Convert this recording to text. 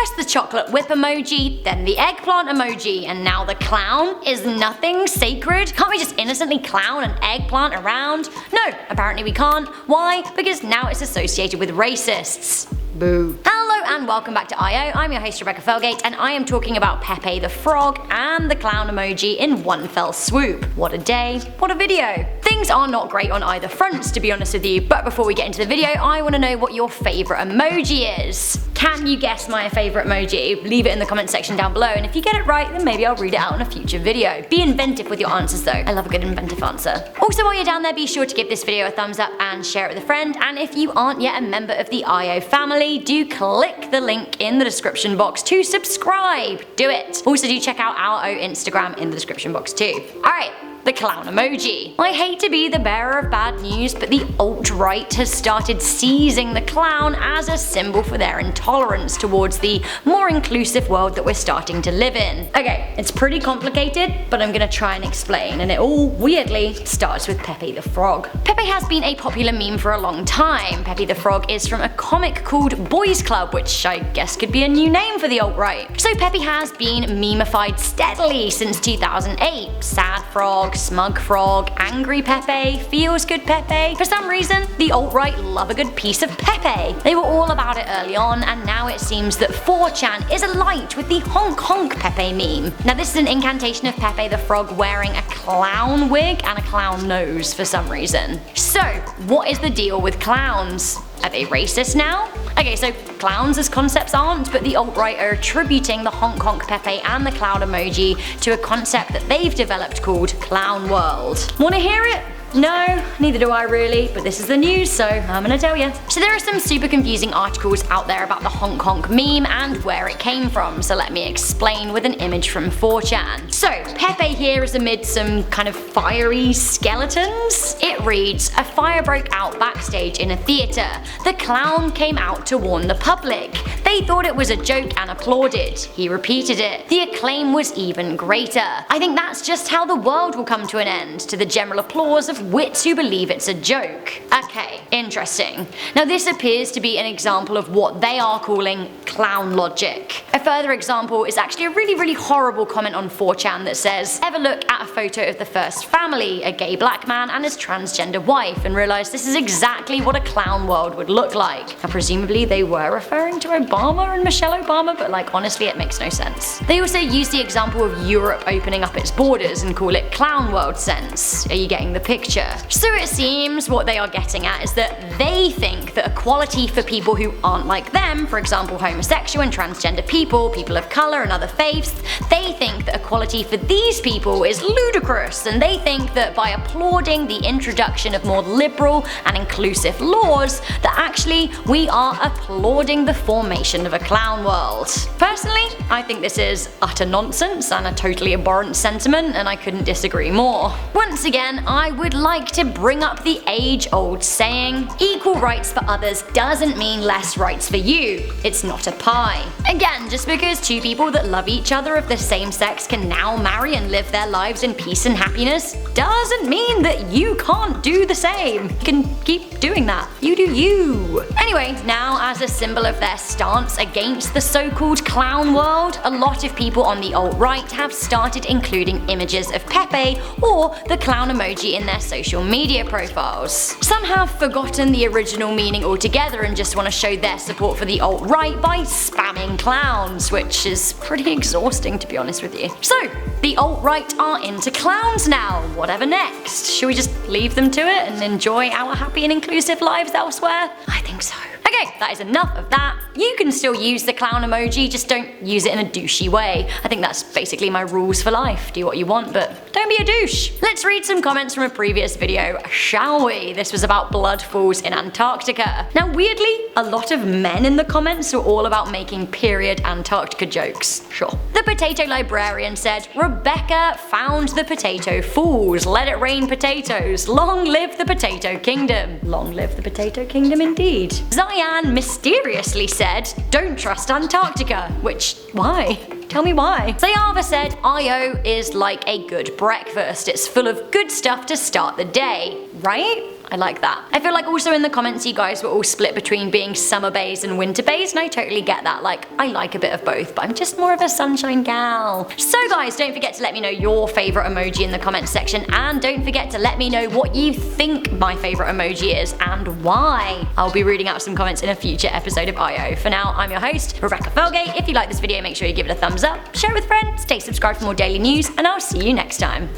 First the chocolate whip emoji, then the eggplant emoji, and now the clown? Is nothing sacred? Can't we just innocently clown an eggplant around? No, apparently we can't. Why? Because now it's associated with racists. Boo. Hello and welcome back to I.O. I'm your host Rebecca Felgate, and I am talking about Pepe the Frog and the clown emoji in one fell swoop. What a day, what a video. Things are not great on either fronts, to be honest with you, but before we get into the video, I want to know what your favourite emoji is. Can you guess my favourite emoji? Leave it in the comment section down below, and if you get it right, then maybe I'll read it out in a future video. Be inventive with your answers though. I love a good inventive answer. Also, while you're down there, be sure to give this video a thumbs up and share it with a friend, and if you aren't yet a member of the I.O. family, do click the link in the description box to subscribe. Do it. Also, do check out our Instagram in the description box too. Alright. The clown emoji. I hate to be the bearer of bad news, but the alt-right has started seizing the clown as a symbol for their intolerance towards the more inclusive world that we're starting to live in. Okay, it's pretty complicated, but I'm gonna try and explain, and it all weirdly starts with Pepe the Frog. Pepe has been a popular meme for a long time. Pepe the Frog is from a comic called Boys Club, which I guess could be a new name for the alt-right. So Pepe has been memeified steadily since 2008. Sad Frog, Smug Frog, Angry Pepe, Feels Good Pepe. For some reason, the alt-right love a good piece of Pepe. They were all about it early on, and now it seems that 4chan is alight with the honk honk Pepe meme. Now this is an incantation of Pepe the Frog wearing a clown wig and a clown nose for some reason. So, what is the deal with clowns? Are they racist now? Okay, so clowns as concepts aren't, but the alt-right are attributing the honk honk Pepe and the clown emoji to a concept that they've developed called Clown World. Wanna hear it? No, neither do I really, but this is the news, so I'm gonna tell you. So there are some super confusing articles out there about the honk honk meme and where it came from, so let me explain with an image from 4chan. So, Pepe here is amid some kind of fiery skeletons. It reads, "A fire broke out backstage in a theatre. The clown came out to warn the public. They thought it was a joke and applauded. He repeated it. The acclaim was even greater. I think that's just how the world will come to an end, to the general applause of wits who believe it's a joke." Okay, interesting. Now this appears to be an example of what they are calling clown logic. A further example is actually a really horrible comment on 4chan that says, "Ever look at a photo of the first family, a gay black man and his transgender wife, and realise this is exactly what a clown world would look like?" Now presumably they were referring to Obama and Michelle Obama, but like honestly it makes no sense. They also use the example of Europe opening up its borders and call it clown world sense. Are you getting the picture? So it seems what they are getting at is that they think that equality for people who aren't like them, for example homosexual and transgender people, people of colour and other faiths, they think that equality for these people is ludicrous, and they think that by applauding the introduction of more liberal and inclusive laws, that actually we are applauding the formation of a clown world. Personally, I think this is utter nonsense and a totally abhorrent sentiment, and I couldn't disagree more. Once again, I would like to bring up the age-old saying, equal rights for others doesn't mean less rights for you. It's not a pie. Again, just because two people that love each other of the same sex can now marry and live their lives in peace and happiness doesn't mean that you can't do the same. You can keep doing that. You do you. Anyway, now as a symbol of their stance against the so-called clown world, a lot of people on the alt-right have started including images of Pepe or the clown emoji in their social media profiles. Some have forgotten the original meaning altogether and just want to show their support for the alt-right by spamming clowns, which is pretty exhausting to be honest with you. So, the alt-right are into clowns now. Whatever next? Should we just leave them to it and enjoy our happy and inclusive lives elsewhere? I think so. Okay, that is enough of that. You can still use the clown emoji, just don't use it in a douchey way. I think that's basically my rules for life. Do what you want, but don't be a douche. Let's read some comments from a previous video, shall we? This was about blood falls in Antarctica. Now weirdly, a lot of men in the comments were all about making period Antarctica jokes. Sure. The potato librarian said, "Rebecca found the potato falls. Let it rain potatoes. Long live the potato kingdom." Long live the potato kingdom indeed. Zian mysteriously said, "Don't trust Antarctica," which, why? Tell me why. Sayava said, "I.O. is like a good breakfast. It's full of good stuff to start the day." Right? I like that. I feel like also in the comments you guys were all split between being summer based and winter based, and I totally get that. Like, I like a bit of both, but I'm just more of a sunshine gal. So guys, don't forget to let me know your favorite emoji in the comments section, and don't forget to let me know what you think my favorite emoji is and why. I'll be reading out some comments in a future episode of IO. For now, I'm your host, Rebecca Felgate. If you like this video, make sure you give it a thumbs up, share it with friends, stay subscribed for more daily news, and I'll see you next time.